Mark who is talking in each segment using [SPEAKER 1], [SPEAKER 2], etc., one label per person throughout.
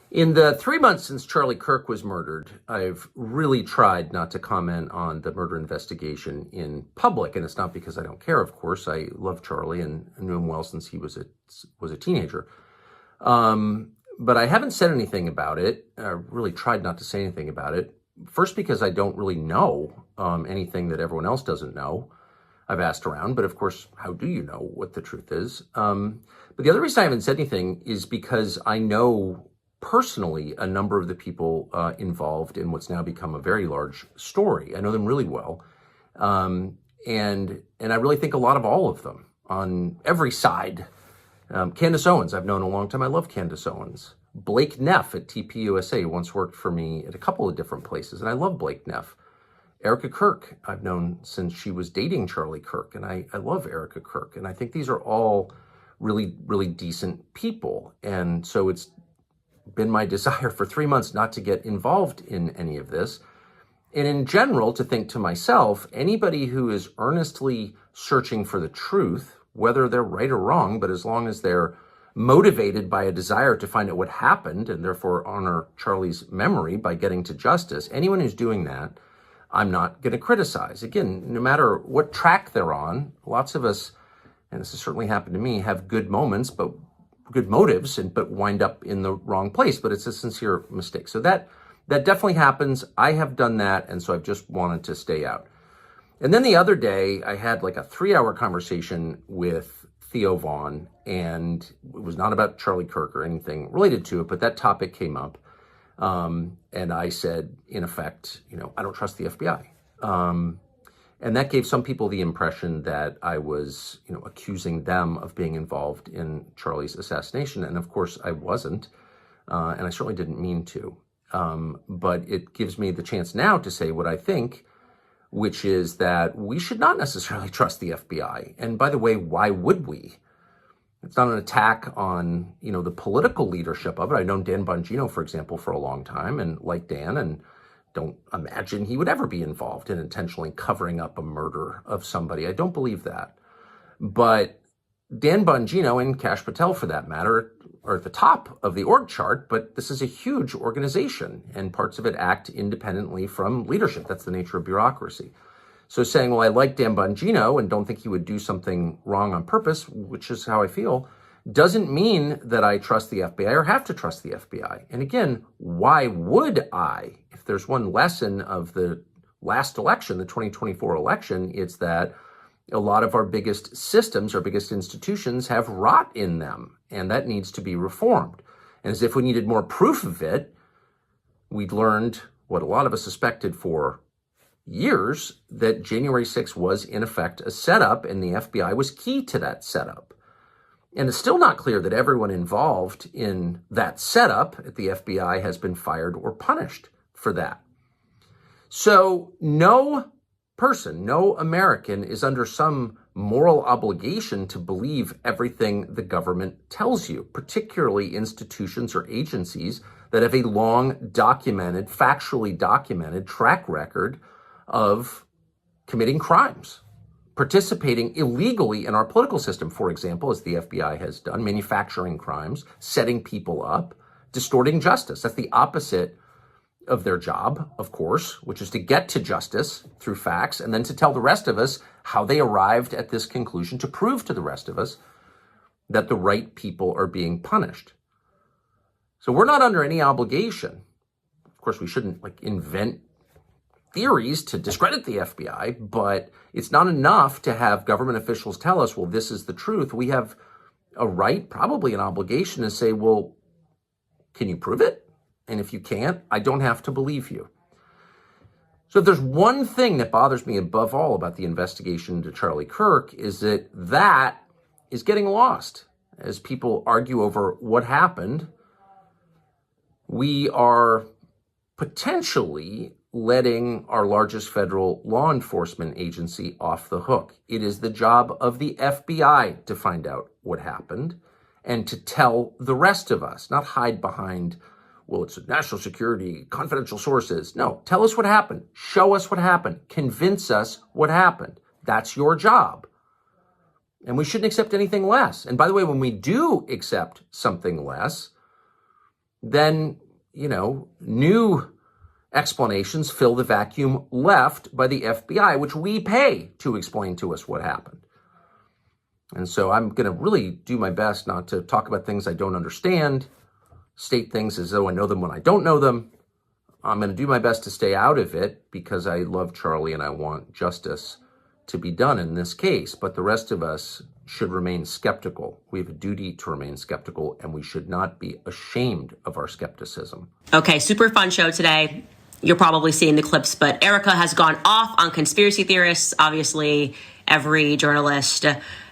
[SPEAKER 1] In the 3 months since Charlie Kirk was murdered, I've really tried not to comment on the murder investigation in public. And it's not because I don't care, of course. I love Charlie and knew him well since he was a teenager. But I haven't said anything about it. I really tried not to say anything about it. First, because I don't really know anything that everyone else doesn't know. I've asked around, but of course, how do you know what the truth is? But the other reason I haven't said anything is because I know personally a number of the people involved in what's now become a very large story. I know them really well. And I really think a lot of all of them on every side. Candace Owens, I've known a long time. I love Candace Owens. Blake Neff at TPUSA once worked for me at a couple of different places, and I love Blake Neff. Erika Kirk, I've known since she was dating Charlie Kirk, and I love Erika Kirk. And I think these are all really, really decent people. And so it's been my desire for 3 months not to get involved in any of this. And in general, to think to myself, anybody who is earnestly searching for the truth, whether they're right or wrong, but as long as they're motivated by a desire to find out what happened and therefore honor Charlie's memory by getting to justice, anyone who's doing that, I'm not going to criticize. Again, no matter what track they're on, lots of us, and this has certainly happened to me, have good moments, but good motives, but wind up in the wrong place. But it's a sincere mistake. So that definitely happens. I have done that, and so I've just wanted to stay out. And then the other day, I had like a 3-hour conversation with Theo Vaughn, and it was not about Charlie Kirk or anything related to it, but that topic came up. And I said, in effect, I don't trust the FBI. And that gave some people the impression that I was, accusing them of being involved in Charlie's assassination. And of course I wasn't. And I certainly didn't mean to. But it gives me the chance now to say what I think, which is that we should not necessarily trust the FBI. And by the way, why would we? It's not an attack on, the political leadership of it. I've known Dan Bongino, for example, for a long time and like Dan, and don't imagine he would ever be involved in intentionally covering up a murder of somebody. I don't believe that. But Dan Bongino and Kash Patel, for that matter, are at the top of the org chart, but this is a huge organization and parts of it act independently from leadership. That's the nature of bureaucracy. So saying, well, I like Dan Bongino and don't think he would do something wrong on purpose, which is how I feel, doesn't mean that I trust the FBI or have to trust the FBI. And again, why would I? If there's one lesson of the last election, the 2024 election, it's that a lot of our biggest systems, our biggest institutions have rot in them, and that needs to be reformed. And as if we needed more proof of it, we'd learned what a lot of us suspected for years, that January 6th was in effect a setup, and the FBI was key to that setup. And it's still not clear that everyone involved in that setup at the FBI has been fired or punished for that. So no person, no American is under some moral obligation to believe everything the government tells you, particularly institutions or agencies that have a long documented, factually documented track record of committing crimes, participating illegally in our political system, for example, as the FBI has done, manufacturing crimes, setting people up, distorting justice. That's the opposite of their job, of course, which is to get to justice through facts and then to tell the rest of us how they arrived at this conclusion, to prove to the rest of us that the right people are being punished. So we're not under any obligation. Of course, we shouldn't invent theories to discredit the FBI, but it's not enough to have government officials tell us, well, this is the truth. We have a right, probably an obligation to say, well, can you prove it? And if you can't, I don't have to believe you. So if there's one thing that bothers me above all about the investigation into Charlie Kirk, is that is getting lost. As people argue over what happened, we are potentially letting our largest federal law enforcement agency off the hook. It is the job of the FBI to find out what happened and to tell the rest of us, not hide behind, well, it's national security, confidential sources. No, tell us what happened. Show us what happened. Convince us what happened. That's your job. And we shouldn't accept anything less. And by the way, when we do accept something less, then, new explanations fill the vacuum left by the FBI, which we pay to explain to us what happened. And so I'm going to really do my best not to talk about things I don't understand, state things as though I know them when I don't know them. I'm going to do my best to stay out of it because I love Charlie and I want justice to be done in this case. But the rest of us should remain skeptical. We have a duty to remain skeptical, and we should not be ashamed of our skepticism.
[SPEAKER 2] Okay, super fun show today. You're probably seeing the clips, but Erika has gone off on conspiracy theorists. Obviously, every journalist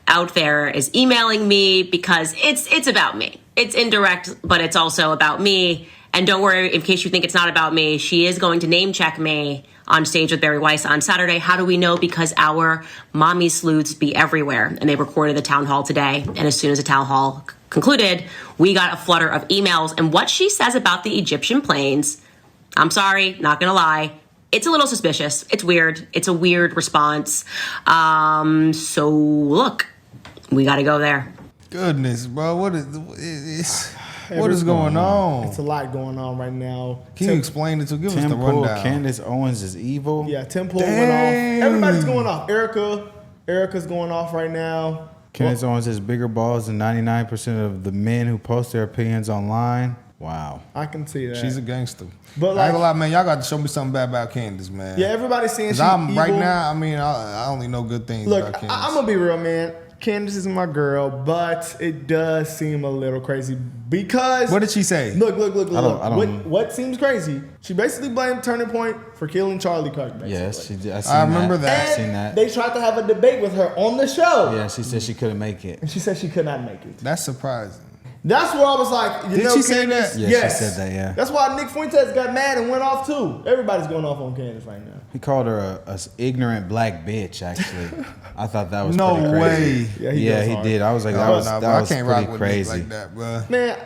[SPEAKER 2] out there is emailing me because it's about me. It's indirect, but it's also about me. And don't worry, in case you think it's not about me, she is going to name check me on stage with Barry Weiss on Saturday. How do we know? Because our mommy sleuths be everywhere. And they recorded the town hall today. And as soon as the town hall concluded, we got a flutter of emails. And what she says about the Egyptian planes, I'm sorry, not gonna lie, it's a little suspicious. It's weird. It's a weird response. So look, we got to go there.
[SPEAKER 3] Goodness, bro, what is going on?
[SPEAKER 4] It's a lot going on right now.
[SPEAKER 3] Can you explain it to give us the rundown?
[SPEAKER 5] Candace Owens is evil.
[SPEAKER 4] Yeah, Tim Pool went off. Everybody's going off. Erika's going off right now.
[SPEAKER 5] Candace Owens has bigger balls than 99% of the men who post their opinions online. Wow.
[SPEAKER 4] I can see that.
[SPEAKER 3] She's a gangster.
[SPEAKER 4] But
[SPEAKER 3] I ain't gonna lie, man, y'all got to show me something bad about Candace, man.
[SPEAKER 4] Yeah, everybody's saying she's evil.
[SPEAKER 3] Right now, I only know good things about Candace.
[SPEAKER 4] I'm gonna be real, man. Candace is my girl, but it does seem a little crazy because...
[SPEAKER 3] What did she say?
[SPEAKER 4] Look. What seems crazy? She basically blamed Turning Point for killing Charlie Kirk, basically.
[SPEAKER 5] Yes, she did.
[SPEAKER 3] I remember that.
[SPEAKER 4] And
[SPEAKER 5] seen that.
[SPEAKER 4] They tried to have a debate with her on the show.
[SPEAKER 5] Yeah, she said she couldn't make it.
[SPEAKER 4] And she said she could not make it.
[SPEAKER 3] That's surprising.
[SPEAKER 4] That's where I was like,
[SPEAKER 3] Did she say that?
[SPEAKER 5] Yeah,
[SPEAKER 4] yes.
[SPEAKER 5] she said that, yeah.
[SPEAKER 4] That's why Nick Fuentes got mad and went off too. Everybody's going off on Candace right now.
[SPEAKER 5] He called her a ignorant black bitch, actually. I thought that was
[SPEAKER 3] No
[SPEAKER 5] pretty crazy.
[SPEAKER 3] way.
[SPEAKER 4] Yeah,
[SPEAKER 5] he did. I was like, that was pretty crazy.
[SPEAKER 3] Like that, bro.
[SPEAKER 4] Man,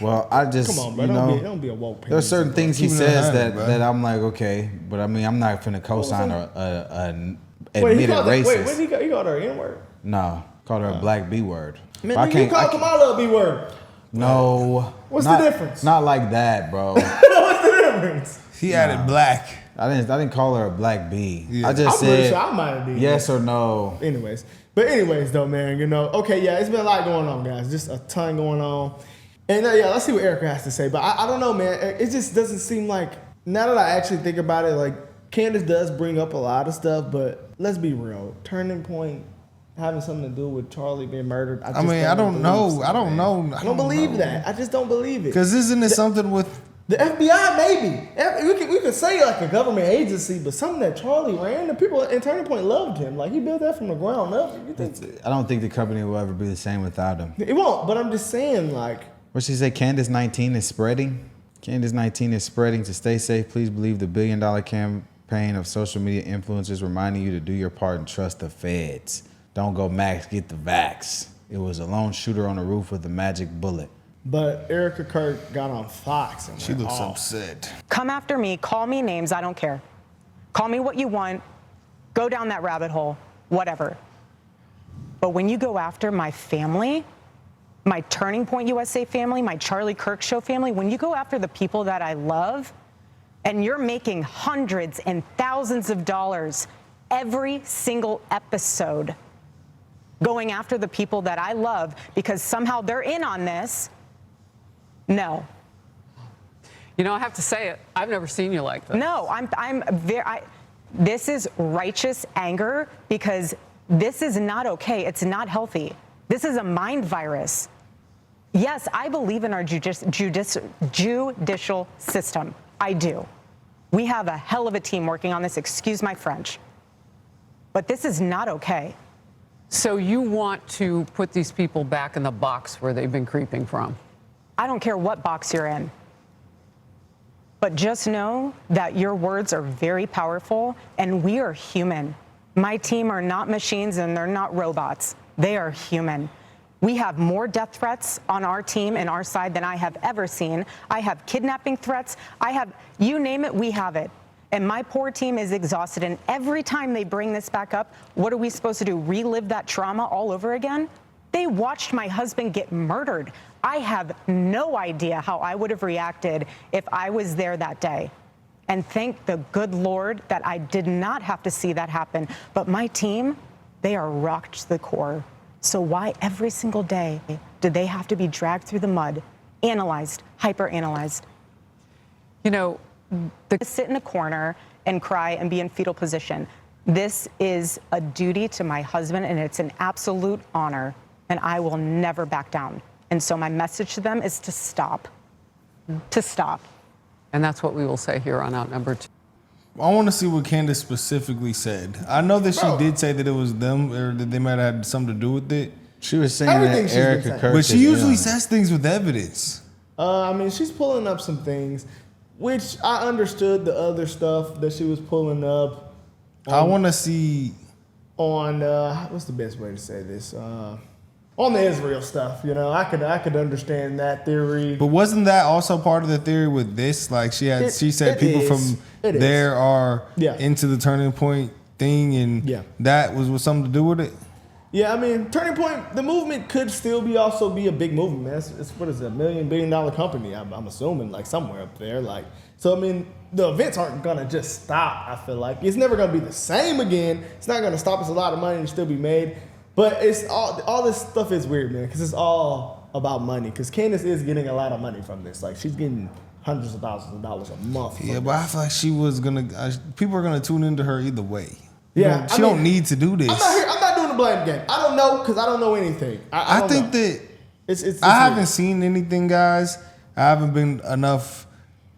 [SPEAKER 5] well, I just,
[SPEAKER 4] come on, bro. Don't be a woke.
[SPEAKER 5] There's certain things he says
[SPEAKER 3] bro.
[SPEAKER 5] that I'm like, okay, but I mean, I'm not finna co-sign an
[SPEAKER 4] Wait,
[SPEAKER 5] admitted racist.
[SPEAKER 4] Wait, what he called her N-word?
[SPEAKER 5] No, called her a black B word.
[SPEAKER 4] Man, you called Kamala a B word.
[SPEAKER 5] No.
[SPEAKER 4] What's the difference?
[SPEAKER 5] Not like that, bro.
[SPEAKER 4] What's the difference?
[SPEAKER 3] He added black.
[SPEAKER 5] I didn't call her a black B.
[SPEAKER 3] Yeah.
[SPEAKER 5] I just
[SPEAKER 4] I'm pretty
[SPEAKER 5] said
[SPEAKER 4] sure I might have been.
[SPEAKER 5] yes or no.
[SPEAKER 4] Anyways, though, man, okay, yeah, it's been a lot going on, guys. Just a ton going on. And yeah, let's see what Erika has to say. But I don't know, man. It just doesn't seem like, now that I actually think about it, like, Candace does bring up a lot of stuff, but let's be real. Turning Point having something to do with Charlie being murdered. I don't know. I don't believe that. I just don't believe it.
[SPEAKER 3] Because isn't it something with
[SPEAKER 4] the FBI? Maybe we could say like a government agency, but something that Charlie ran. The people in Turning Point loved him. Like he built that from the ground up.
[SPEAKER 5] I don't think the company will ever be the same without him.
[SPEAKER 4] It won't. But I'm just saying, like.
[SPEAKER 5] What she said? Candace 19 is spreading. Candace 19 is spreading. To stay safe, please believe the $1 billion campaign of social media influencers reminding you to do your part and trust the feds. Don't go max, get the vax. It was a lone shooter on the roof with a magic bullet.
[SPEAKER 4] But Erika Kirk got on Fox and
[SPEAKER 3] she looks upset.
[SPEAKER 6] Come after me, call me names, I don't care. Call me what you want, go down that rabbit hole, whatever. But when you go after my family, my Turning Point USA family, my Charlie Kirk Show family, when you go after the people that I love, and you're making hundreds and thousands of dollars every single episode, going after the people that I love because somehow they're in on this. No.
[SPEAKER 7] You know, I have to say it. I've never seen you like this.
[SPEAKER 6] No, this is righteous anger because this is not okay. It's not healthy. This is a mind virus. Yes, I believe in our judicial system. I do. We have a hell of a team working on this. Excuse my French. But this is not okay.
[SPEAKER 7] So you want to put these people back in the box where they've been creeping from?
[SPEAKER 6] I don't care what box you're in. But just know that your words are very powerful, and we are human. My team are not machines, and they're not robots. They are human. We have more death threats on our team and our side than I have ever seen. I have kidnapping threats. You name it, we have it. And my poor team is exhausted. And every time they bring this back up, what are we supposed to do? Relive that trauma all over again? They watched my husband get murdered. I have no idea how I would have reacted if I was there that day. And thank the good Lord that I did not have to see that happen. But my team, they are rocked to the core. So why every single day do they have to be dragged through the mud, analyzed, hyper-analyzed?
[SPEAKER 7] You know,
[SPEAKER 6] Sit in a corner and cry and be in fetal position. This is a duty to my husband, and it's an absolute honor, and I will never back down. And so my message to them is to stop. To stop.
[SPEAKER 7] and that's what we will say here on Outnumbered 2.
[SPEAKER 3] I want to see what Candace specifically said. I know that she did say that it was them, or that they might have had something to do with it.
[SPEAKER 5] She was saying
[SPEAKER 4] Everything
[SPEAKER 5] that
[SPEAKER 4] she's been
[SPEAKER 5] Erika
[SPEAKER 4] saying.
[SPEAKER 5] Kirk
[SPEAKER 3] But she
[SPEAKER 5] is
[SPEAKER 3] usually
[SPEAKER 5] ill.
[SPEAKER 3] says things with evidence.
[SPEAKER 4] I mean, she's pulling up some things, which I understood the other stuff that she was pulling up
[SPEAKER 3] I want to see.
[SPEAKER 4] on, what's the best way to say this? On the Israel stuff, you know, I could understand that theory.
[SPEAKER 3] But wasn't that also part of the theory with this? Like she said
[SPEAKER 4] It
[SPEAKER 3] people
[SPEAKER 4] is.
[SPEAKER 3] from
[SPEAKER 4] It is.
[SPEAKER 3] there are
[SPEAKER 4] Yeah.
[SPEAKER 3] into the turning point thing, and
[SPEAKER 4] Yeah.
[SPEAKER 3] that was with something to do with it.
[SPEAKER 4] Yeah, I mean, Turning Point, the movement could still be also be a big movement, man. It's what is it, $1 billion company, I'm assuming, like somewhere up there. Like, so I mean, the events aren't gonna just stop, I feel like. It's never gonna be the same again. It's not gonna stop. It's a lot of money to still be made. But it's all this stuff is weird, man, because it's all about money. Because Candace is getting a lot of money from this. Like, she's getting hundreds of thousands of dollars a month. from
[SPEAKER 3] Yeah, but I feel like she was gonna. People are gonna tune into her either way.
[SPEAKER 4] Yeah,
[SPEAKER 3] she
[SPEAKER 4] I mean,
[SPEAKER 3] don't need to do this.
[SPEAKER 4] I'm not doing the blame game. I don't know because I don't know anything. I
[SPEAKER 3] I
[SPEAKER 4] don't
[SPEAKER 3] think
[SPEAKER 4] know.
[SPEAKER 3] that
[SPEAKER 4] It's
[SPEAKER 3] I
[SPEAKER 4] weird.
[SPEAKER 3] haven't seen anything, guys. I haven't been enough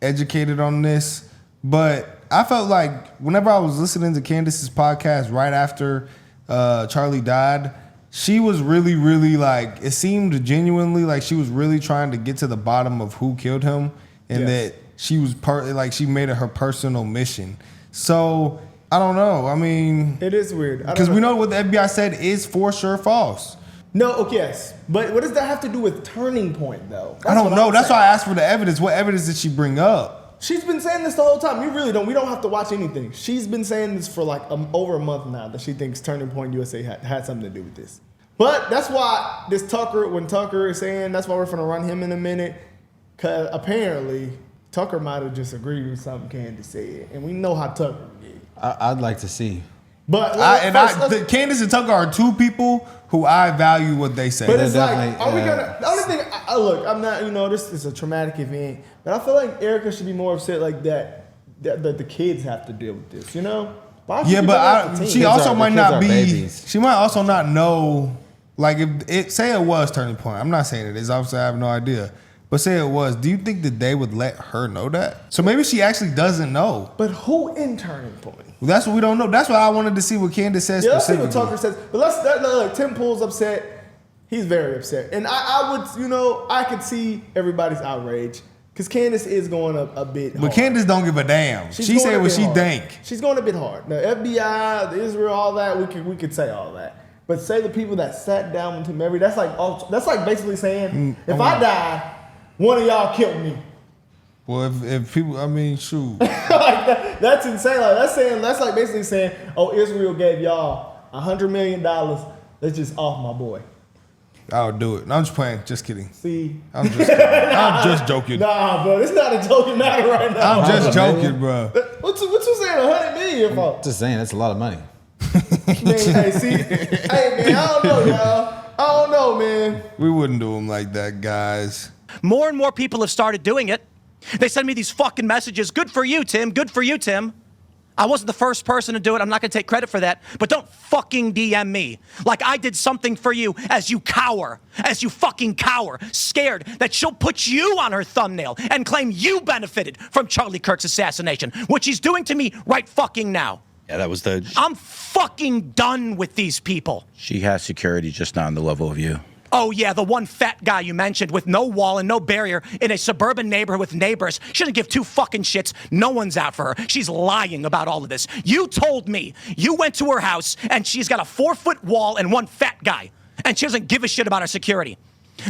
[SPEAKER 3] educated on this, but I felt like whenever I was listening to Candace's podcast right after Charlie died, she was really, really like, it seemed genuinely like she was really trying to get to the bottom of who killed him, and
[SPEAKER 4] Yes.
[SPEAKER 3] that she was like she made it her personal mission. So I don't know. I mean,
[SPEAKER 4] It is weird. I don't
[SPEAKER 3] because we know what the FBI said is for sure false.
[SPEAKER 4] No, okay, yes. But what does that have to do with Turning Point, though?
[SPEAKER 3] I don't
[SPEAKER 4] what
[SPEAKER 3] know.
[SPEAKER 4] I'm
[SPEAKER 3] That's
[SPEAKER 4] saying.
[SPEAKER 3] why I asked for the evidence. What evidence did she bring up?
[SPEAKER 4] She's been saying this the whole time. You really don't. We don't have to watch anything. She's been saying this for like over a month now that she thinks Turning Point USA had something to do with this. But that's why when Tucker is saying, that's why we're going to run him in a minute. Because apparently, Tucker might have just agreed with something Candace said. And we know how Tucker is.
[SPEAKER 5] I'd like to see.
[SPEAKER 4] But
[SPEAKER 3] Candace and Tucker are two people who I value what they say.
[SPEAKER 4] But it's like,
[SPEAKER 5] definitely,
[SPEAKER 4] are we
[SPEAKER 5] yeah.
[SPEAKER 4] gonna? The only thing, look, I'm not. This is a traumatic event, but I feel like Erika should be more upset like that the kids have to deal with this. You know? Why should
[SPEAKER 3] Yeah,
[SPEAKER 4] you
[SPEAKER 3] but
[SPEAKER 4] bring up the team?
[SPEAKER 3] she
[SPEAKER 5] Kids
[SPEAKER 3] also
[SPEAKER 5] are-
[SPEAKER 3] might
[SPEAKER 5] the
[SPEAKER 3] not
[SPEAKER 5] kids are
[SPEAKER 3] be.
[SPEAKER 5] babies.
[SPEAKER 3] She might also not know. Like if it say it was Turning Point. I'm not saying it is. Obviously, I have no idea. But say it was. Do you think that they would let her know that? So maybe she actually doesn't know.
[SPEAKER 4] But who in Turning Point?
[SPEAKER 3] Well, that's what we don't know. That's why I wanted to see what Candace says
[SPEAKER 4] Yeah, let's see what
[SPEAKER 3] specifically.
[SPEAKER 4] Tucker says. But look, Tim Pool's upset. He's very upset, and I would, I could see everybody's outrage because Candace is going a bit.
[SPEAKER 3] But
[SPEAKER 4] hard.
[SPEAKER 3] Candace don't give a damn.
[SPEAKER 4] She's
[SPEAKER 3] She
[SPEAKER 4] going
[SPEAKER 3] said
[SPEAKER 4] a
[SPEAKER 3] what
[SPEAKER 4] bit
[SPEAKER 3] she
[SPEAKER 4] hard.
[SPEAKER 3] think.
[SPEAKER 4] She's going a bit hard. The FBI, the Israel, all that we could say all that. But say the people that sat down with him that's like basically saying if I die, one of y'all killed me.
[SPEAKER 3] Well, if people, I mean, shoot.
[SPEAKER 4] That's insane. That's like basically saying, oh, Israel gave y'all $100 million. Let's just off my boy.
[SPEAKER 3] I'll do it. No, I'm just playing. Just kidding.
[SPEAKER 4] See,
[SPEAKER 3] I'm just kidding. I'm just joking.
[SPEAKER 4] nah, bro, it's not a joking matter right now.
[SPEAKER 3] I'm just joking, bro.
[SPEAKER 4] What you saying? $100 million for?
[SPEAKER 5] Just saying, that's a lot of money.
[SPEAKER 4] Man, hey, see, hey, man, I don't know, y'all. I don't know, man.
[SPEAKER 3] We wouldn't do them like that, guys.
[SPEAKER 8] More and more people have started doing it. They send me these fucking messages. Good for you, Tim. Good for you, Tim. I wasn't the first person to do it. I'm not going to take credit for that. But don't fucking DM me like I did something for you as you fucking cower, scared that she'll put you on her thumbnail and claim you benefited from Charlie Kirk's assassination, which he's doing to me right fucking now.
[SPEAKER 9] Yeah, that was
[SPEAKER 8] I'm fucking done with these people.
[SPEAKER 9] she has security, just not on the level of you.
[SPEAKER 8] Oh, yeah, the one fat guy you mentioned with no wall and no barrier in a suburban neighborhood with neighbors. She doesn't give two fucking shits. No one's out for her. She's lying about all of this. You told me you went to her house and she's got a 4-foot wall and one fat guy, and she doesn't give a shit about her security.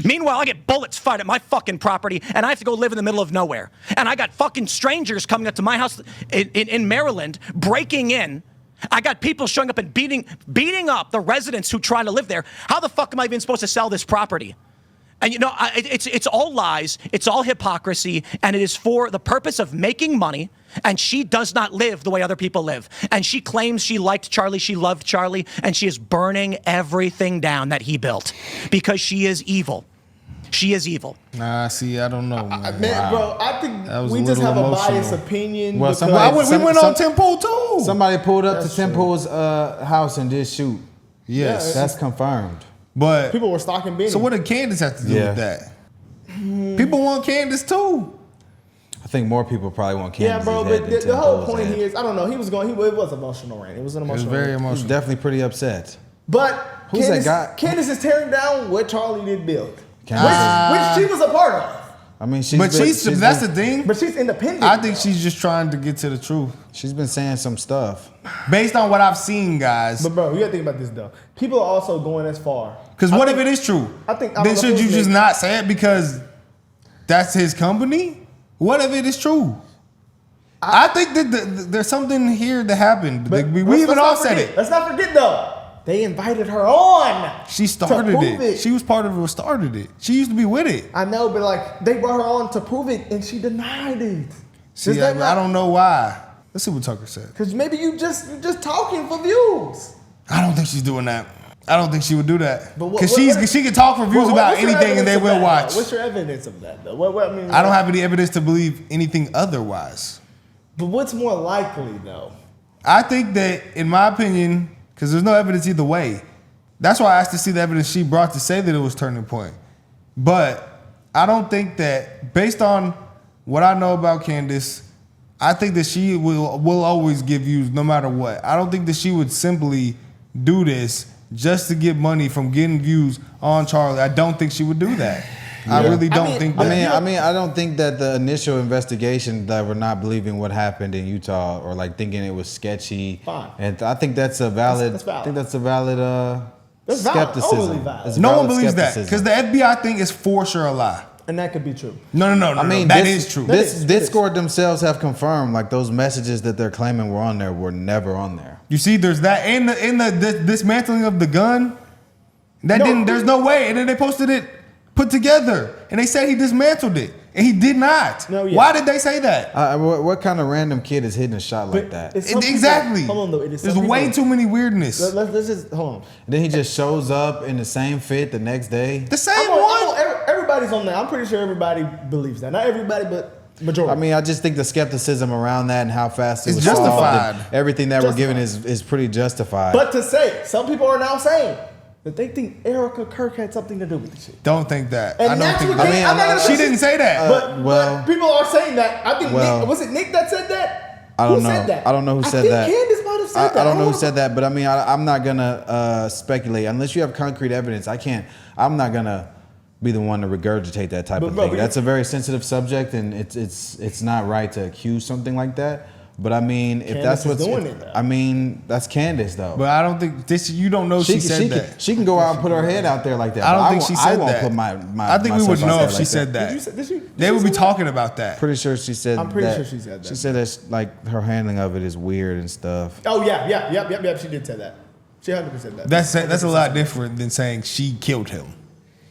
[SPEAKER 8] Meanwhile, I get bullets fired at my fucking property, and I have to go live in the middle of nowhere. And I got fucking strangers coming up to my house in Maryland, breaking in, I got people showing up and beating up the residents who try to live there. How the fuck am I even supposed to sell this property? And it's all lies, it's all hypocrisy, and it is for the purpose of making money. And she does not live the way other people live. And she claims she liked Charlie, she loved Charlie, and she is burning everything down that he built because she is evil. She is evil.
[SPEAKER 3] Nah, see, I don't know, man.
[SPEAKER 4] Man, bro, I think we just have a biased opinion.
[SPEAKER 5] Well,
[SPEAKER 3] We went on Tim Pool too.
[SPEAKER 5] Somebody pulled up
[SPEAKER 4] That's
[SPEAKER 5] to Tim
[SPEAKER 4] true.
[SPEAKER 5] Pool's house and did shoot.
[SPEAKER 3] Yes,
[SPEAKER 5] That's confirmed.
[SPEAKER 3] but
[SPEAKER 4] People were stalking Benny.
[SPEAKER 3] so what did Candace have to do
[SPEAKER 5] Yeah.
[SPEAKER 3] with that? People want Candace too.
[SPEAKER 5] I think more people probably want
[SPEAKER 4] Yeah,
[SPEAKER 5] Candace's
[SPEAKER 4] bro,
[SPEAKER 5] head
[SPEAKER 4] but
[SPEAKER 5] than
[SPEAKER 4] the
[SPEAKER 5] Tim
[SPEAKER 4] whole
[SPEAKER 5] Pool's
[SPEAKER 4] point
[SPEAKER 5] head.
[SPEAKER 4] here is, I don't know, it was emotional, rant. It was an
[SPEAKER 3] It was
[SPEAKER 4] emotional
[SPEAKER 3] very
[SPEAKER 4] rant.
[SPEAKER 5] He's
[SPEAKER 3] emotional.
[SPEAKER 5] definitely pretty upset.
[SPEAKER 4] But
[SPEAKER 5] Who's that guy?
[SPEAKER 4] Candace is tearing down what Charlie did build,
[SPEAKER 5] Candace
[SPEAKER 4] which she was a part of.
[SPEAKER 5] I mean,
[SPEAKER 3] But that's the thing.
[SPEAKER 4] But she's independent.
[SPEAKER 3] I think she's just trying to get to the truth.
[SPEAKER 5] she's been saying some stuff.
[SPEAKER 3] Based on what I've seen, guys.
[SPEAKER 4] But bro, you gotta think about this though. People are also going as far.
[SPEAKER 3] Because what if it is true?
[SPEAKER 4] I think-
[SPEAKER 3] Then should you just not say it because that's his company? What if it is true? I think that there's something here that happened.
[SPEAKER 4] But
[SPEAKER 3] we
[SPEAKER 4] let's
[SPEAKER 3] even
[SPEAKER 4] not
[SPEAKER 3] all said
[SPEAKER 4] forget-
[SPEAKER 3] it.
[SPEAKER 4] Let's not forget though. They invited her on.
[SPEAKER 3] She started
[SPEAKER 4] to prove it.
[SPEAKER 3] She was part of what started it. She used to be with it.
[SPEAKER 4] I know, but like they brought her on to prove it, and she denied it.
[SPEAKER 3] See, I don't know why. Let's see what Tucker said.
[SPEAKER 4] Because maybe you're just talking for views.
[SPEAKER 3] I don't think she's doing that. I don't think she would do that.
[SPEAKER 4] But what-
[SPEAKER 3] Because she can talk for views about
[SPEAKER 4] what's your
[SPEAKER 3] anything and
[SPEAKER 4] evidence
[SPEAKER 3] they
[SPEAKER 4] of
[SPEAKER 3] will
[SPEAKER 4] that,
[SPEAKER 3] watch.
[SPEAKER 4] though? What's your evidence of that though? What I mean,
[SPEAKER 3] I don't have any evidence to believe anything otherwise.
[SPEAKER 4] But what's more likely though?
[SPEAKER 3] I think that, in my opinion, because there's no evidence either way. That's why I asked to see the evidence she brought to say that it was turning point. But I don't think that, based on what I know about Candace, I think that she will always give views no matter what. I don't think that she would simply do this just to get money from getting views on Charlie. I don't think she would do that. I really don't think that.
[SPEAKER 5] I don't think that the initial investigation that we're not believing what happened in Utah or like thinking it was sketchy.
[SPEAKER 4] Fine.
[SPEAKER 5] And I think that's a valid.
[SPEAKER 4] That's valid.
[SPEAKER 5] I think that's a valid
[SPEAKER 4] That's valid,
[SPEAKER 5] skepticism.
[SPEAKER 4] overly valid.
[SPEAKER 5] It's
[SPEAKER 3] No one
[SPEAKER 5] valid
[SPEAKER 3] believes that
[SPEAKER 5] skepticism.
[SPEAKER 3] because the FBI thing is for sure a lie.
[SPEAKER 4] And that could be true.
[SPEAKER 3] No.
[SPEAKER 5] I mean,
[SPEAKER 3] that is true.
[SPEAKER 5] Discord themselves have confirmed like those messages that they're claiming were on there were never on there.
[SPEAKER 3] You see, there's that in the dismantling of the gun. That didn't. There's no way. And then they posted it put together, and they said he dismantled it, and he did not.
[SPEAKER 4] No, yeah.
[SPEAKER 3] Why did they say that?
[SPEAKER 5] What kind of random kid is hitting a shot like that?
[SPEAKER 4] It's some people-
[SPEAKER 3] Exactly.
[SPEAKER 4] Hold on though. It is
[SPEAKER 3] There's
[SPEAKER 4] some
[SPEAKER 3] way
[SPEAKER 4] people-
[SPEAKER 3] too many weirdness.
[SPEAKER 4] Let's just hold on.
[SPEAKER 5] And then he just shows up in the same fit the next day.
[SPEAKER 3] The same one.
[SPEAKER 4] Everybody's on that. I'm pretty sure everybody believes that. Not everybody, but majority.
[SPEAKER 5] I mean, I just think the skepticism around that and how fast it
[SPEAKER 3] It's
[SPEAKER 5] was solved
[SPEAKER 3] justified.
[SPEAKER 5] and everything that we're given
[SPEAKER 4] Justified.
[SPEAKER 5] is pretty justified.
[SPEAKER 4] But to say, some people are now saying that they think Erika Kirk had something to do with the shit.
[SPEAKER 3] Don't think that.
[SPEAKER 4] And
[SPEAKER 3] I don't
[SPEAKER 4] that's
[SPEAKER 3] think
[SPEAKER 4] what
[SPEAKER 3] that.
[SPEAKER 4] I'm not gonna
[SPEAKER 3] She
[SPEAKER 4] say
[SPEAKER 3] didn't say that.
[SPEAKER 4] But people are saying that. I think Nick, was it Nick that said that?
[SPEAKER 5] I don't
[SPEAKER 4] Who
[SPEAKER 5] know.
[SPEAKER 4] said that?
[SPEAKER 5] I don't know who said
[SPEAKER 4] I
[SPEAKER 5] that.
[SPEAKER 4] think Candace might have said that.
[SPEAKER 5] I don't know who said that, but I mean, I'm not gonna speculate unless you have concrete evidence. I'm not gonna be the one to regurgitate that type of thing. That's a very sensitive subject, and it's not right to accuse something like that. But I mean, if that's what's
[SPEAKER 4] doing it, though.
[SPEAKER 5] I mean, that's Candace though.
[SPEAKER 3] But I don't think this. You don't know she said that.
[SPEAKER 5] She can go out and put her head out there like that.
[SPEAKER 3] I don't
[SPEAKER 5] but
[SPEAKER 3] think she said
[SPEAKER 5] I won't
[SPEAKER 3] that.
[SPEAKER 5] put my
[SPEAKER 3] I think we would
[SPEAKER 5] myself out
[SPEAKER 3] know
[SPEAKER 5] there
[SPEAKER 3] if she
[SPEAKER 5] like
[SPEAKER 3] said that.
[SPEAKER 4] Did she
[SPEAKER 3] They would
[SPEAKER 4] say
[SPEAKER 3] be
[SPEAKER 4] that?
[SPEAKER 3] talking about that.
[SPEAKER 5] Pretty sure she said.
[SPEAKER 4] I'm pretty sure she said that.
[SPEAKER 5] She said that like her handling of it is weird and stuff.
[SPEAKER 4] Oh yeah. She did say that. She 100% said that.
[SPEAKER 3] That's a lot different than saying she killed him.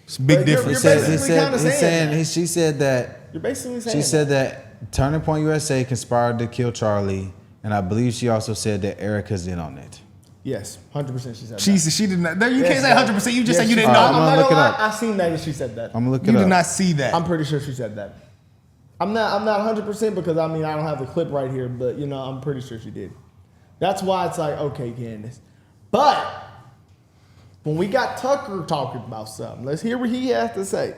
[SPEAKER 3] It's a big
[SPEAKER 4] But you're
[SPEAKER 3] difference.
[SPEAKER 4] basically kinda saying that.
[SPEAKER 5] She said that.
[SPEAKER 4] You're basically saying
[SPEAKER 5] She said that Turning Point USA conspired to kill Charlie, and I believe she also said that Erika's in on it.
[SPEAKER 4] Yes, 100% she said that.
[SPEAKER 3] She did not. You can't say 100%. You just said you didn't
[SPEAKER 5] All
[SPEAKER 3] know.
[SPEAKER 5] right,
[SPEAKER 4] I'm
[SPEAKER 5] I'm
[SPEAKER 4] not
[SPEAKER 5] gonna
[SPEAKER 4] gonna
[SPEAKER 5] look it
[SPEAKER 4] lie.
[SPEAKER 5] up.
[SPEAKER 4] I seen that and she said that.
[SPEAKER 5] I'm gonna look it
[SPEAKER 3] You
[SPEAKER 5] up.
[SPEAKER 3] did not see that.
[SPEAKER 4] I'm pretty sure she said that. I'm not 100% because I mean I don't have the clip right here, but you know I'm pretty sure she did. That's why it's like okay, Candace. But when we got Tucker talking about something, let's hear what he has to say.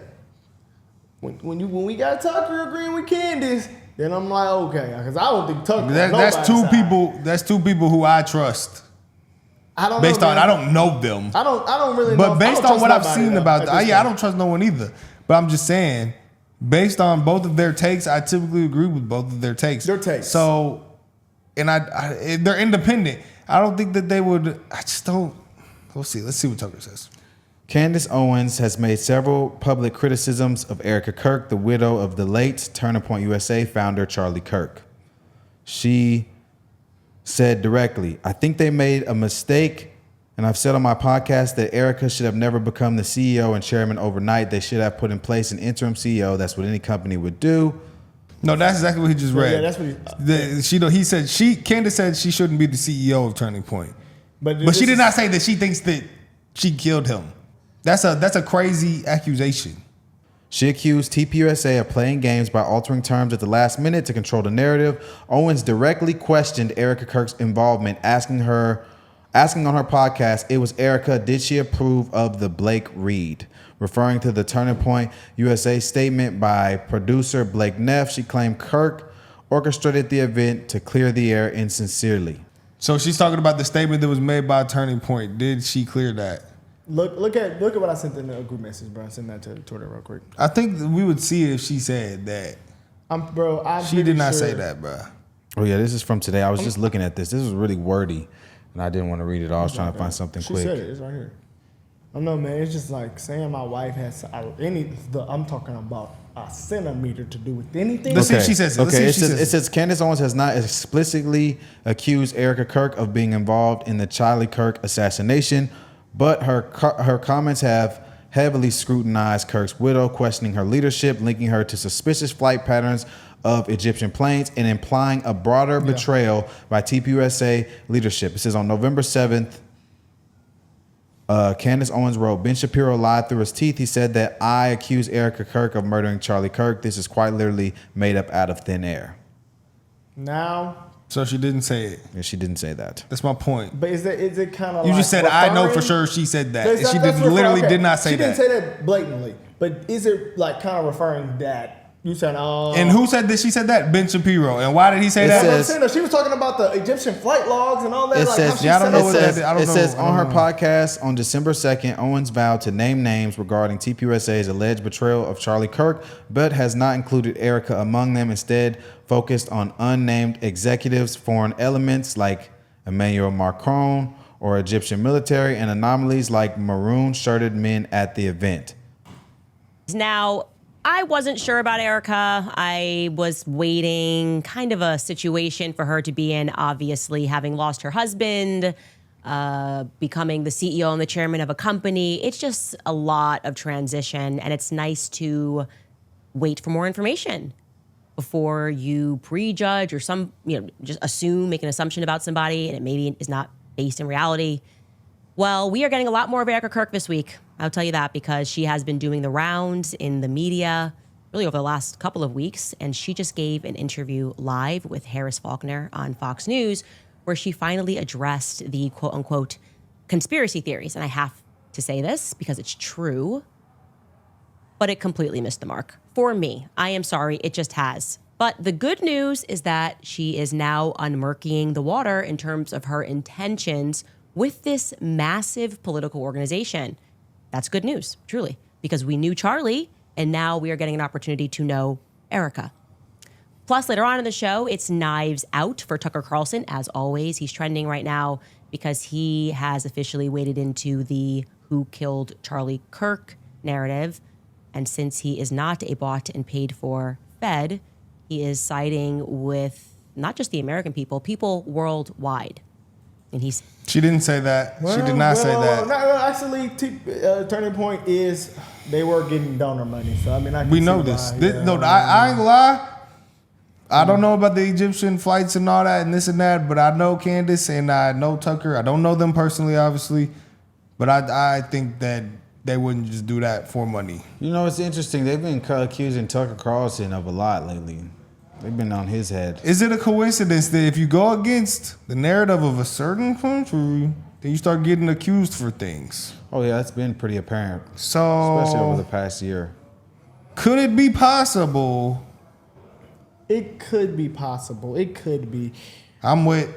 [SPEAKER 4] When we got Tucker agreeing with Candace, then I'm like okay, because I don't think Tucker.
[SPEAKER 3] That's two people. That's two people who I trust.
[SPEAKER 4] I don't
[SPEAKER 3] Based
[SPEAKER 4] know,
[SPEAKER 3] on
[SPEAKER 4] man.
[SPEAKER 3] I don't know them.
[SPEAKER 4] I don't really know.
[SPEAKER 3] But based on what I've seen about
[SPEAKER 4] that,
[SPEAKER 3] I don't trust no one either. But I'm just saying, based on both of their takes, I typically agree with both of their takes.
[SPEAKER 4] Their takes.
[SPEAKER 3] So, and they're independent. I don't think that they would. I just don't. We'll see. Let's see what Tucker says.
[SPEAKER 5] Candace Owens has made several public criticisms of Erika Kirk, the widow of the late Turning Point USA founder Charlie Kirk. She said directly, I think they made a mistake. And I've said on my podcast that Erika should have never become the CEO and chairman overnight. They should have put in place an interim CEO. That's what any company would do.
[SPEAKER 3] No, that's exactly what he just read.
[SPEAKER 4] Yeah, that's what
[SPEAKER 3] he said. Candace said she shouldn't be the CEO of Turning Point, but she did not say that she thinks that she killed him. That's a crazy accusation.
[SPEAKER 5] She accused TPUSA of playing games by altering terms at the last minute to control the narrative. Owens directly questioned Erika Kirk's involvement, asking on her podcast, it was Erika, did she approve of the Blake read? Referring to the Turning Point USA statement by producer Blake Neff, she claimed Kirk orchestrated the event to clear the air insincerely.
[SPEAKER 3] So she's talking about the statement that was made by Turning Point. Did she clear that?
[SPEAKER 4] Look at what I sent in the group message, bro. Send that to Twitter real quick.
[SPEAKER 3] I think that we would see it if she said that. She did not say that, bro.
[SPEAKER 5] Oh yeah, this is from today. I was just looking at this. This was really wordy, and I didn't want to read it all. I was trying to find something quick.
[SPEAKER 4] She said it. It's right here. I know, man. It's just like saying my wife has I'm talking about a centimeter to do with anything.
[SPEAKER 3] Let's see if she says it.
[SPEAKER 5] Okay, it says Candace Owens has not explicitly accused Erika Kirk of being involved in the Charlie Kirk assassination, but her comments have heavily scrutinized Kirk's widow, questioning her leadership, linking her to suspicious flight patterns of Egyptian planes, and implying a broader betrayal by TPUSA leadership. It says on November 7th, Candace Owens wrote, Ben Shapiro lied through his teeth. He said that I accuse Erika Kirk of murdering Charlie Kirk. This is quite literally made up out of thin air.
[SPEAKER 4] Now.
[SPEAKER 3] So she didn't say it.
[SPEAKER 5] Yeah, she didn't say that.
[SPEAKER 3] That's my point.
[SPEAKER 4] But is it kind of
[SPEAKER 3] you just said I know for sure she said that. And she did not say that.
[SPEAKER 4] She didn't say that blatantly. But is it like kind of referring that you said,
[SPEAKER 3] and who said that she said that? Ben Shapiro. And why did he say that?
[SPEAKER 4] She was talking about the Egyptian flight logs and all that.
[SPEAKER 5] It says, it says on her
[SPEAKER 3] know.
[SPEAKER 5] podcast on December 2nd, Owens vowed to name names regarding TPUSA's alleged betrayal of Charlie Kirk, but has not included Erika among them. Instead, focused on unnamed executives, foreign elements like Emmanuel Macron or Egyptian military, and anomalies like maroon-shirted men at the event.
[SPEAKER 2] Now, I wasn't sure about Erika. I was waiting kind of a situation for her to be in, obviously having lost her husband, becoming the CEO and the chairman of a company. It's just a lot of transition, and it's nice to wait for more information before you prejudge or just make an assumption about somebody and it maybe is not based in reality. Well, we are getting a lot more of Erika Kirk this week. I'll tell you that because she has been doing the rounds in the media really over the last couple of weeks. And she just gave an interview live with Harris Faulkner on Fox News where she finally addressed the quote unquote conspiracy theories. And I have to say this because it's true, but it completely missed the mark. For me, I am sorry, it just has. But the good news is that she is now unmurkying the water in terms of her intentions with this massive political organization. That's good news, truly, because we knew Charlie, and now we are getting an opportunity to know Erika. Plus, later on in the show, it's Knives Out for Tucker Carlson. As always, he's trending right now because he has officially waded into the who killed Charlie Kirk narrative. And since he is not a bought and paid for Fed, he is siding with not just the American people worldwide. And
[SPEAKER 3] she didn't say that. She did not say that.
[SPEAKER 4] Actually, Turning Point is they were getting donor money. So I mean,
[SPEAKER 3] we know this. I ain't gonna lie. I don't know about the Egyptian flights and all that and this and that, but I know Candace and I know Tucker. I don't know them personally, obviously, but I think that they wouldn't just do that for money.
[SPEAKER 5] You know, it's interesting. They've been accusing Tucker Carlson of a lot lately. They've been on his head.
[SPEAKER 3] Is it a coincidence that if you go against the narrative of a certain country, then you start getting accused for things?
[SPEAKER 5] Oh yeah, that's been pretty apparent.
[SPEAKER 3] So,
[SPEAKER 5] especially over the past year.
[SPEAKER 3] Could it be possible?
[SPEAKER 4] It could be possible. It could be.
[SPEAKER 3] I'm with.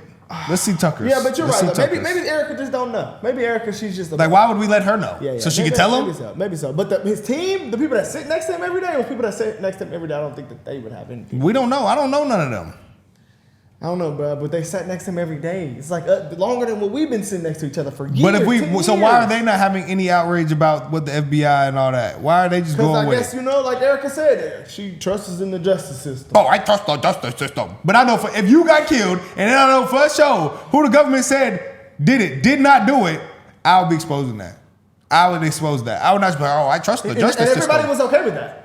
[SPEAKER 3] Let's see Tucker's.
[SPEAKER 4] Yeah, but you're right. Maybe Erika just don't know. Maybe Erika, she's just
[SPEAKER 3] like, why would we let her know?
[SPEAKER 4] Yeah.
[SPEAKER 3] So she could tell him?
[SPEAKER 4] Maybe so. But his team, the people that sit next to him every day, or people that sit next to him every day, I don't think that they would have anything.
[SPEAKER 3] We don't know. I don't know none of them.
[SPEAKER 4] I don't know, bro, but they sat next to him every day. It's like longer than what we've been sitting next to each other for years.
[SPEAKER 3] But if
[SPEAKER 4] 10
[SPEAKER 3] so why are
[SPEAKER 4] years.
[SPEAKER 3] they not having any outrage about what the FBI and all that? Why are they just
[SPEAKER 4] Because
[SPEAKER 3] going
[SPEAKER 4] I
[SPEAKER 3] with
[SPEAKER 4] guess,
[SPEAKER 3] it?
[SPEAKER 4] like Erika said, she trusts in the justice system.
[SPEAKER 3] Oh, I trust the justice system. But I know if you got killed, and then I know for sure who the government said did not do it, I would be exposing that. I would expose that. I would not be like, I trust the justice
[SPEAKER 4] and everybody
[SPEAKER 3] system.
[SPEAKER 4] was okay with that.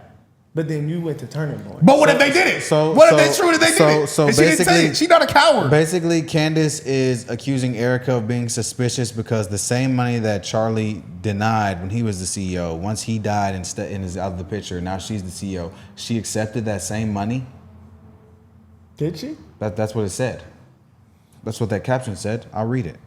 [SPEAKER 4] But then you went to turning point.
[SPEAKER 3] But what if they did it? What if they truly did it?
[SPEAKER 5] So
[SPEAKER 3] And she didn't say
[SPEAKER 5] basically,
[SPEAKER 3] it. She's not a coward.
[SPEAKER 5] Basically, Candace is accusing Erika of being suspicious because the same money that Charlie denied when he was the CEO, once he died and is out of the picture, now she's the CEO. She accepted that same money.
[SPEAKER 4] Did she?
[SPEAKER 5] That's what it said. That's what that caption said. I'll read it.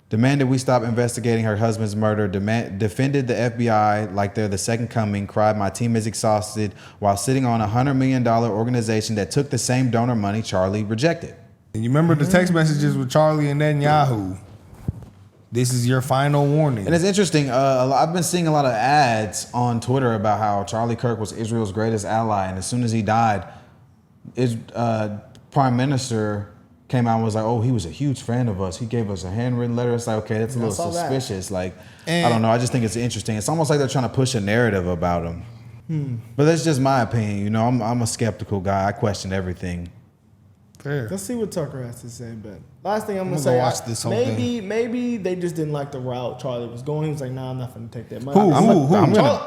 [SPEAKER 5] Demanded we stop investigating her husband's murder, defended the FBI like they're the second coming, cried my team is exhausted while sitting on a $100 million organization that took the same donor money Charlie rejected.
[SPEAKER 3] And you remember the text messages with Charlie and Netanyahu? This is your final warning.
[SPEAKER 5] And it's interesting. I've been seeing a lot of ads on Twitter about how Charlie Kirk was Israel's greatest ally. And as soon as he died, Prime Minister came out and was like, oh, he was a huge fan of us. He gave us a handwritten letter. It's like, okay, that's a little suspicious. Like, I don't know. I just think it's interesting. It's almost like they're trying to push a narrative about him. But that's just my opinion. I'm a skeptical guy. I question everything.
[SPEAKER 3] Fair.
[SPEAKER 4] Let's see what Tucker has to say. But last thing I'm gonna
[SPEAKER 3] I'm
[SPEAKER 4] say,
[SPEAKER 3] gonna watch this whole thing.
[SPEAKER 4] maybe they just didn't like the route Charlie was going. He was like, nah, I'm not gonna take that money.
[SPEAKER 3] Who?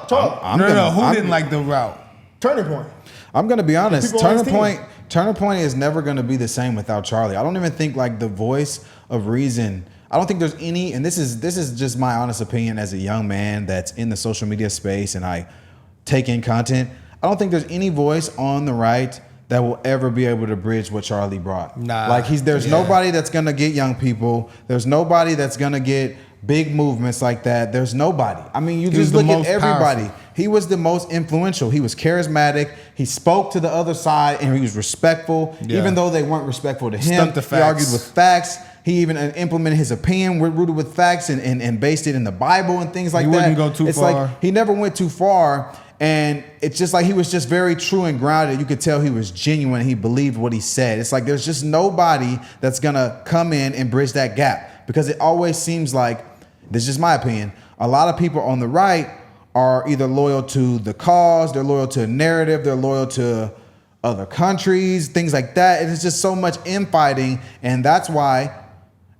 [SPEAKER 4] Charlie.
[SPEAKER 3] Who didn't like the route?
[SPEAKER 4] Turning point.
[SPEAKER 5] I'm gonna be honest.
[SPEAKER 4] People on his
[SPEAKER 5] Turning Point is never gonna be the same without Charlie. I don't even think like the voice of reason. I don't think there's any, and this is just my honest opinion as a young man that's in the social media space and I take in content. I don't think there's any voice on the right that will ever be able to bridge what Charlie brought.
[SPEAKER 3] Nah.
[SPEAKER 5] Like there's nobody that's gonna get young people. There's nobody that's gonna get big movements like that. There's nobody. I mean, you just look at everybody.
[SPEAKER 3] Powerful.
[SPEAKER 5] He was the most influential. He was charismatic. He spoke to the other side and he was respectful, even though they weren't respectful to him.
[SPEAKER 3] Stuck to
[SPEAKER 5] He
[SPEAKER 3] facts.
[SPEAKER 5] argued with facts. He even implemented his opinion rooted with facts and based it in the Bible and things like that.
[SPEAKER 3] He wouldn't go too far.
[SPEAKER 5] Like he never went too far. And it's just like he was just very true and grounded. You could tell he was genuine. He believed what he said. It's like there's just nobody that's going to come in and bridge that gap because it always seems like, this is just my opinion, a lot of people on the right are either loyal to the cause, they're loyal to a narrative, they're loyal to other countries, things like that. And it's just so much infighting. And that's why,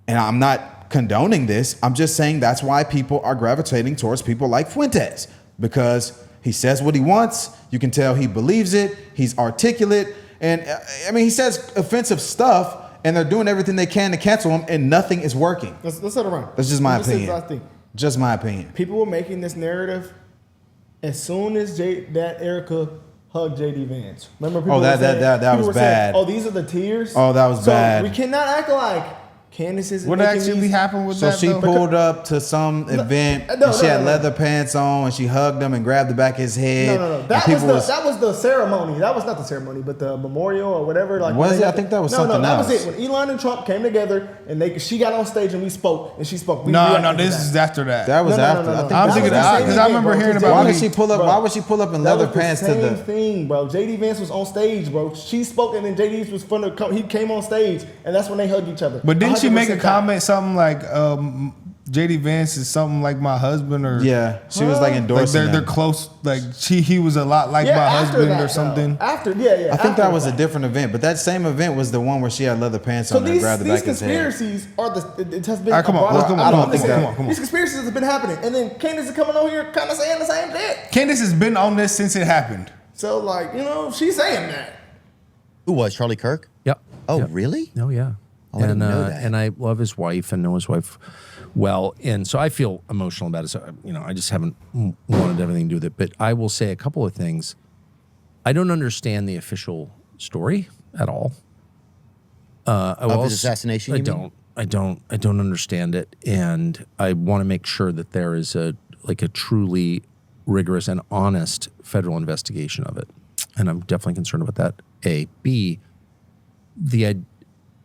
[SPEAKER 5] and I'm not condoning this, I'm just saying that's why people are gravitating towards people like Fuentes because he says what he wants. You can tell he believes it. He's articulate. And I mean, he says offensive stuff and they're doing everything they can to cancel him and nothing is working.
[SPEAKER 4] Let's set it around.
[SPEAKER 5] That's just my
[SPEAKER 4] Let's say the
[SPEAKER 5] opinion.
[SPEAKER 4] last thing.
[SPEAKER 5] Just my opinion.
[SPEAKER 4] People were making this narrative as soon as that Erika hugged JD Vance. Remember people
[SPEAKER 5] that
[SPEAKER 4] were saying,
[SPEAKER 5] that
[SPEAKER 4] people
[SPEAKER 5] was
[SPEAKER 4] were saying,
[SPEAKER 5] bad.
[SPEAKER 4] oh, these are the tears?
[SPEAKER 5] Oh, that was bad.
[SPEAKER 4] We cannot act like Candace isn't
[SPEAKER 3] What
[SPEAKER 4] making
[SPEAKER 3] actually
[SPEAKER 4] these.
[SPEAKER 3] happened with
[SPEAKER 5] So
[SPEAKER 3] that?
[SPEAKER 5] she
[SPEAKER 3] though?
[SPEAKER 5] pulled up to some event and she had leather pants on and she hugged him and grabbed the back of his head.
[SPEAKER 4] No. That was the ceremony. That was not the ceremony, but the memorial or whatever. Like
[SPEAKER 5] Was it? I think that was something
[SPEAKER 4] that
[SPEAKER 5] else.
[SPEAKER 4] was it. When Elon and Trump came together and she got on stage and we spoke and she spoke. We
[SPEAKER 3] No,
[SPEAKER 4] reacted to
[SPEAKER 3] this
[SPEAKER 4] that.
[SPEAKER 3] is after that.
[SPEAKER 5] That was
[SPEAKER 4] No.
[SPEAKER 5] after. I think
[SPEAKER 3] I'm
[SPEAKER 5] that
[SPEAKER 3] thinking
[SPEAKER 5] was
[SPEAKER 3] that
[SPEAKER 5] after.
[SPEAKER 3] because I remember hearing about
[SPEAKER 5] Why
[SPEAKER 3] when
[SPEAKER 5] would she pull up?
[SPEAKER 4] Bro,
[SPEAKER 5] Why would she pull up in
[SPEAKER 4] That
[SPEAKER 5] leather
[SPEAKER 4] was the
[SPEAKER 5] pants to
[SPEAKER 4] same
[SPEAKER 5] the?
[SPEAKER 4] thing, bro. JD Vance was on stage, bro. She spoke and then JD was fun to come. He came on stage and that's when they hugged each other.
[SPEAKER 3] But didn't she make a
[SPEAKER 4] 100%
[SPEAKER 3] comment something like JD Vance is something like my husband or
[SPEAKER 5] Yeah, she was like
[SPEAKER 3] like
[SPEAKER 5] endorsing
[SPEAKER 3] they're
[SPEAKER 5] him.
[SPEAKER 3] close, like he was a lot like my
[SPEAKER 4] after
[SPEAKER 3] husband
[SPEAKER 4] that,
[SPEAKER 3] or something.
[SPEAKER 4] though. After,
[SPEAKER 5] I think that was a different event, but that same event was the one where she had leather pants
[SPEAKER 4] So
[SPEAKER 5] on and
[SPEAKER 4] these
[SPEAKER 5] grabbed the back of his head.
[SPEAKER 4] conspiracies are it has been.
[SPEAKER 3] All right, come on,
[SPEAKER 4] brought
[SPEAKER 3] let's
[SPEAKER 4] up-
[SPEAKER 3] come on,
[SPEAKER 5] I don't
[SPEAKER 3] come
[SPEAKER 5] think
[SPEAKER 3] on,
[SPEAKER 5] that-
[SPEAKER 3] come on.
[SPEAKER 4] These conspiracies have been happening, and then Candace is coming on here, kind of saying the same shit.
[SPEAKER 3] Candace has been on this since it happened.
[SPEAKER 4] So like, she's saying that.
[SPEAKER 9] Who was Charlie Kirk?
[SPEAKER 1] Yep.
[SPEAKER 9] Oh,
[SPEAKER 1] Yep.
[SPEAKER 9] really?
[SPEAKER 1] Oh, yeah.
[SPEAKER 9] Oh, I didn't know that.
[SPEAKER 1] And I love his wife and know his wife well. And so I feel emotional about it. So, I just haven't wanted everything to do with it. But I will say a couple of things. I don't understand the official story at all.
[SPEAKER 9] Of his assassination, you mean?
[SPEAKER 1] I don't understand it. And I want to make sure that there is a truly rigorous and honest federal investigation of it. And I'm definitely concerned about that. A. B,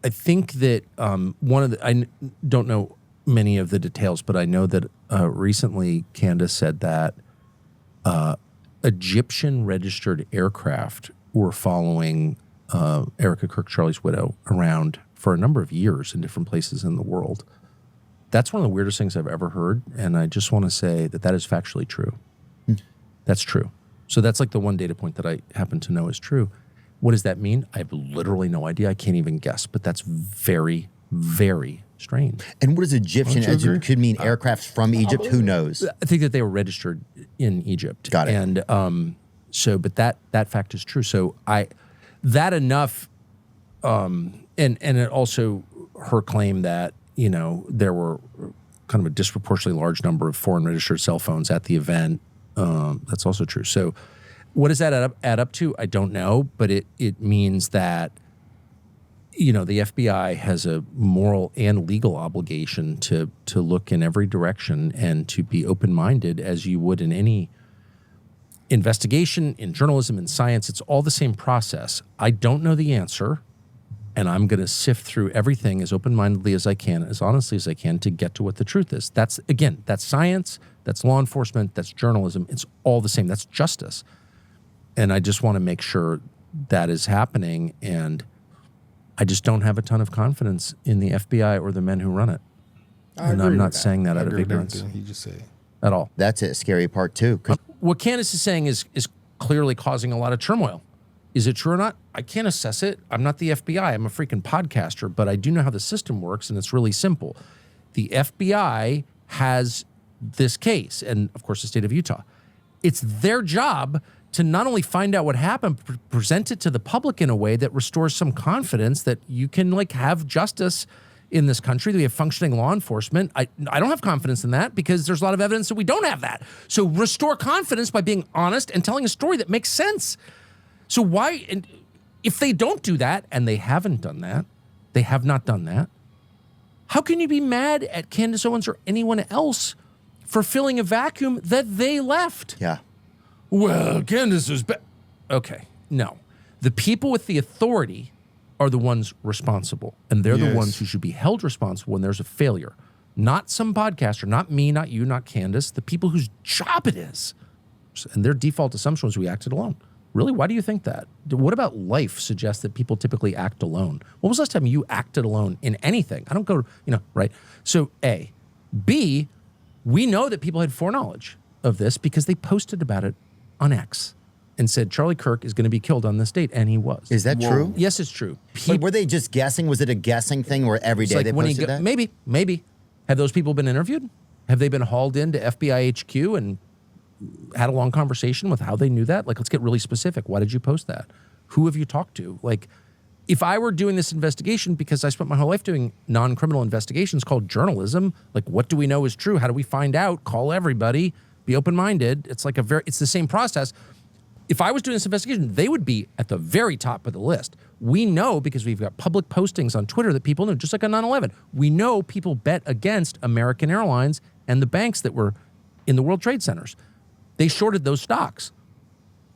[SPEAKER 1] I think that I don't know many of the details, but I know that recently Candace said that Egyptian registered aircraft were following Erika Kirk, Charlie's widow, around for a number of years in different places in the world. That's one of the weirdest things I've ever heard, and I just want to say that is factually true. That's true. So that's like the one data point that I happen to know is true. What does that mean? I have literally no idea. I can't even guess, but that's very, very strange.
[SPEAKER 9] And what does Egyptian? It could mean aircrafts from Egypt. Who knows?
[SPEAKER 1] I think that they were registered in Egypt.
[SPEAKER 9] Got it.
[SPEAKER 1] And but that fact is true. So and it also her claim that there were kind of a disproportionately large number of foreign registered cell phones at the event. That's also true. So what does that add up to? I don't know, but it means that the FBI has a moral and legal obligation to look in every direction and to be open-minded as you would in any investigation, in journalism, in science. It's all the same process. I don't know the answer, and I'm going to sift through everything as open-mindedly as I can, as honestly as I can, to get to what the truth is. That's science, that's law enforcement, that's journalism. It's all the same. That's justice. And I just want to make sure that is happening, and I just don't have a ton of confidence in the FBI or the men who run it. And I'm not saying that out of ignorance.
[SPEAKER 3] He just said
[SPEAKER 1] at all.
[SPEAKER 9] That's a scary part too.
[SPEAKER 1] What Candace is saying is clearly causing a lot of turmoil. Is it true or not? I can't assess it. I'm not the FBI. I'm a freaking podcaster, but I do know how the system works, and it's really simple. The FBI has this case, and of course the state of Utah. It's their job to not only find out what happened, present it to the public in a way that restores some confidence that you can have justice in this country, that we have functioning law enforcement. I don't have confidence in that because there's a lot of evidence that we don't have that. So restore confidence by being honest and telling a story that makes sense. So why, and if they don't do that, and they haven't done that, they have not done that, how can you be mad at Candace Owens or anyone else for filling a vacuum that they left?
[SPEAKER 9] Yeah.
[SPEAKER 1] Well, Candace is okay, no. The people with the authority are the ones responsible, and they're the ones who should be held responsible when there's a failure. Not some podcaster, not me, not you, not Candace, the people whose job it is. And their default assumption was we acted alone. Really? Why do you think that? What about life suggests that people typically act alone? When was the last time you acted alone in anything? I don't go, right? So A. B, we know that people had foreknowledge of this because they posted about it on X and said Charlie Kirk is going to be killed on this date, and he was.
[SPEAKER 9] Is that true?
[SPEAKER 1] Yes, it's true.
[SPEAKER 9] But were they just guessing? Was it a guessing thing where every day they posted that?
[SPEAKER 1] Maybe. Have those people been interviewed? Have they been hauled into FBI HQ and had a long conversation with how they knew that? Let's get really specific. Why did you post that? Who have you talked to? If I were doing this investigation, because I spent my whole life doing non-criminal investigations called journalism, what do we know is true? How do we find out? Call everybody. Be open-minded. It's it's the same process. If I was doing this investigation, they would be at the very top of the list. We know, because we've got public postings on Twitter that people know, just like on 9/11. We know people bet against American Airlines and the banks that were in the World Trade Centers. They shorted those stocks.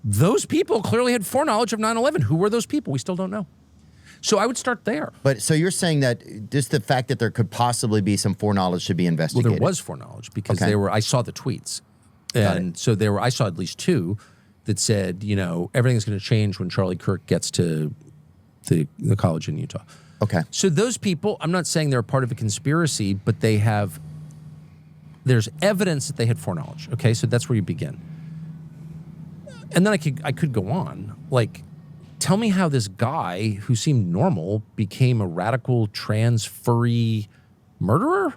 [SPEAKER 1] Those people clearly had foreknowledge of 9/11. Who were those people? We still don't know. So I would start there.
[SPEAKER 9] But so you're saying that just the fact that there could possibly be some foreknowledge should be investigated?
[SPEAKER 1] Well, there was foreknowledge because I saw the tweets. And so I saw at least two that said, everything's going to change when Charlie Kirk gets to the college in Utah.
[SPEAKER 9] Okay.
[SPEAKER 1] So those people, I'm not saying they're part of a conspiracy, but there's evidence that they had foreknowledge. Okay, so that's where you begin. And then I could go on. Tell me how this guy who seemed normal became a radical trans furry murderer?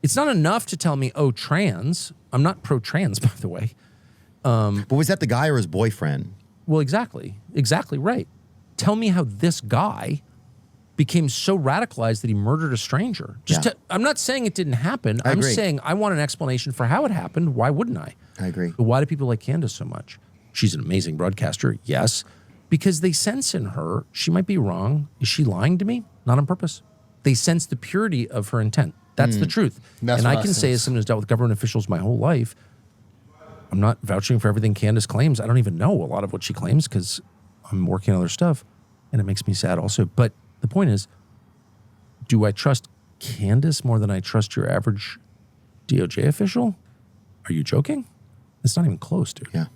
[SPEAKER 1] It's not enough to tell me, oh, trans. I'm not pro-trans, by the way.
[SPEAKER 9] But was that the guy or his boyfriend?
[SPEAKER 1] Well, exactly right. Tell me how this guy became so radicalized that he murdered a stranger. I'm not saying it didn't happen. I'm saying I want an explanation for how it happened. Why wouldn't I?
[SPEAKER 9] I agree.
[SPEAKER 1] But why do people like Candace so much? She's an amazing broadcaster, yes, because they sense in her, she might be wrong. Is she lying to me? Not on purpose. They sense the purity of her intent. That's the truth. And I can say, as someone who's dealt with government officials my whole life, I'm not vouching for everything Candace claims. I don't even know a lot of what she claims because I'm working on other stuff, and it makes me sad also. But the point is, do I trust Candace more than I trust your average DOJ official? Are you joking? It's not even close, dude.
[SPEAKER 9] Yeah.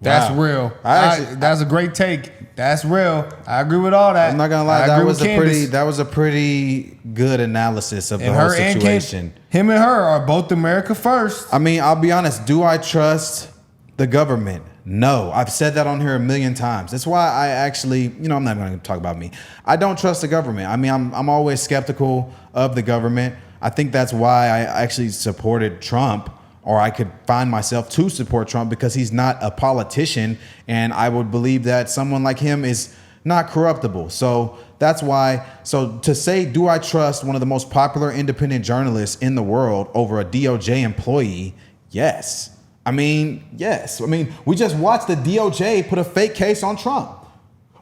[SPEAKER 3] That's
[SPEAKER 5] Wow.
[SPEAKER 3] real.
[SPEAKER 5] I actually-
[SPEAKER 3] that's a great take. That's real. I agree with all that.
[SPEAKER 5] I'm not gonna lie,
[SPEAKER 3] I
[SPEAKER 5] that
[SPEAKER 3] agree
[SPEAKER 5] was
[SPEAKER 3] with Candace.
[SPEAKER 5] that was a pretty good analysis of the
[SPEAKER 3] And
[SPEAKER 5] whole
[SPEAKER 3] her and
[SPEAKER 5] situation.
[SPEAKER 3] him and her are both America first.
[SPEAKER 5] I mean, I'll be honest. Do I trust the government? No. I've said that on here a million times. That's why I actually, I'm not going to talk about me. I don't trust the government. I mean, I'm always skeptical of the government. I think that's why I actually supported Trump, or I could find myself to support Trump, because he's not a politician, and I would believe that someone like him is not corruptible. So that's why. So to say, do I trust one of the most popular independent journalists in the world over a DOJ employee? Yes. I mean, yes. I mean, we just watched the DOJ put a fake case on Trump.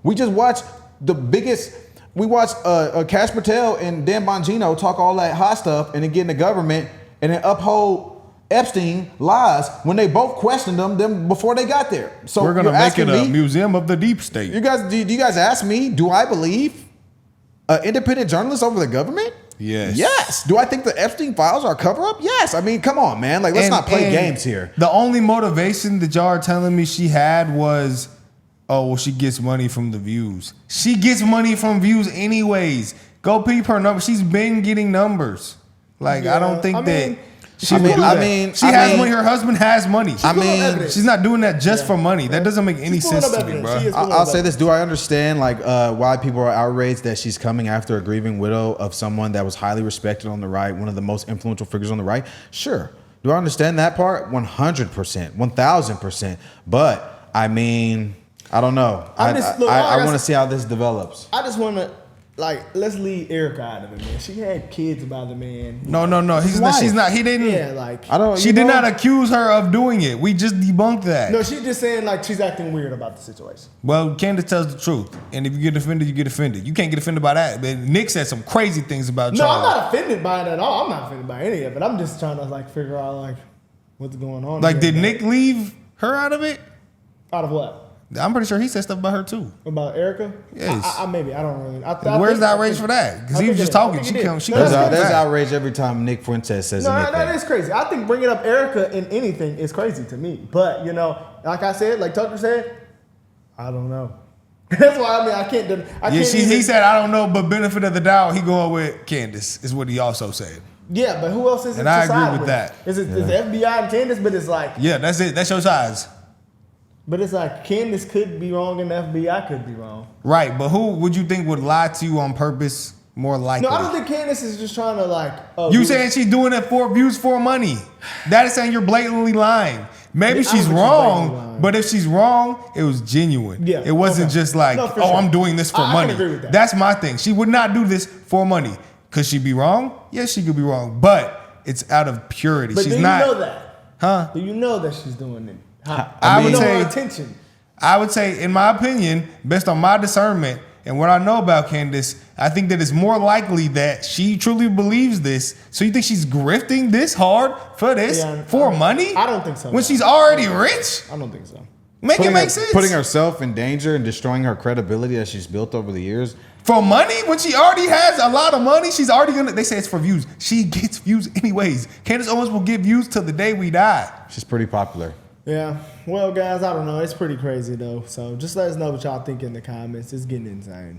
[SPEAKER 5] We just watched we watched Cash Patel and Dan Bongino talk all that hot stuff and then get in the government and then uphold Epstein lies when they both questioned them before they got there. So
[SPEAKER 3] We're gonna make it a museum of the deep state.
[SPEAKER 5] You guys, do you guys ask me, do I believe independent journalists over the government?
[SPEAKER 3] Yes.
[SPEAKER 5] Yes. Do I think the Epstein files are a cover up? Yes. I mean, come on, man. Like, let's not play games here.
[SPEAKER 3] The only motivation that y'all are telling me she had was, oh, well, she gets money from the views. She gets money from views anyways. Go peep her number. She's been getting numbers. Like, I don't think that she would do that. She has money. Her husband has money. She's not doing that just for money. That doesn't make any sense to me, bro.
[SPEAKER 5] I'll say this. Do I understand why people are outraged that she's coming after a grieving widow of someone that was highly respected on the right, one of the most influential figures on the right? Sure. Do I understand that part? 100%, 1000%. But I mean, I don't know. I want to see how this develops.
[SPEAKER 4] I just want to, let's leave Erika out of it, man. She had kids by the man.
[SPEAKER 3] No. She's not. He didn't.
[SPEAKER 4] Yeah,
[SPEAKER 3] She did not accuse her of doing it. We just debunked that.
[SPEAKER 4] No, she's just saying she's acting weird about the situation.
[SPEAKER 3] Well, Candace tells the truth, and if you get offended, you get offended. You can't get offended by that. But Nick said some crazy things about Charlie.
[SPEAKER 4] No, I'm not offended by it at all. I'm not offended by any of it. I'm just trying to figure out what's going on.
[SPEAKER 3] Did Nick leave her out of it?
[SPEAKER 4] Out of what?
[SPEAKER 3] I'm pretty sure he said stuff about her too.
[SPEAKER 4] About Erika?
[SPEAKER 3] Yes.
[SPEAKER 4] Maybe. I don't really.
[SPEAKER 3] Where's the outrage for that? Because he was just talking. There's
[SPEAKER 5] outrage every time Nick Fuentes says anything.
[SPEAKER 4] No, that is crazy. I think bringing up Erika in anything is crazy to me. But, like I said, like Tucker said, I don't know. That's why, I can't.
[SPEAKER 3] He said, I don't know, but benefit of the doubt, he going with Candace, is what he also said.
[SPEAKER 4] Yeah, but who else is it?
[SPEAKER 3] And I agree with that.
[SPEAKER 4] Is it the FBI and Candace? But it's
[SPEAKER 3] yeah, that's it. That's your size.
[SPEAKER 4] But it's Candace could be wrong and the FBI could be wrong.
[SPEAKER 3] Right, but who would you think would lie to you on purpose more likely?
[SPEAKER 4] No, I don't think Candace is just trying to
[SPEAKER 3] you saying she's doing it for views for money. That is saying you're blatantly lying. Maybe she's wrong, but if she's wrong, it was genuine. Yeah, it wasn't just I'm doing this for money.
[SPEAKER 4] I can agree with that.
[SPEAKER 3] That's my thing. She would not do this for money. Could she be wrong? Yes, she could be wrong, but it's out of purity.
[SPEAKER 4] But
[SPEAKER 3] she's
[SPEAKER 4] do
[SPEAKER 3] not.
[SPEAKER 4] You know that? Huh? Do you know that she's doing it?
[SPEAKER 3] I would say
[SPEAKER 4] attention.
[SPEAKER 3] I would say, in my opinion, based on my discernment and what I know about Candace, I think that it's more likely that she truly believes this. So you think she's grifting this hard for this for money?
[SPEAKER 4] I don't think so.
[SPEAKER 3] When she's already rich?
[SPEAKER 4] I don't think so.
[SPEAKER 3] Make it make sense.
[SPEAKER 5] Putting herself in danger and destroying her credibility that she's built over the years.
[SPEAKER 3] For money? When she already has a lot of money, she's already gonna, they say it's for views. She gets views anyways. Candace Owens will get views till the day we die.
[SPEAKER 5] She's pretty popular.
[SPEAKER 4] Yeah. Well, guys, I don't know. It's pretty crazy, though. So just let us know what y'all think in the comments. It's getting insane.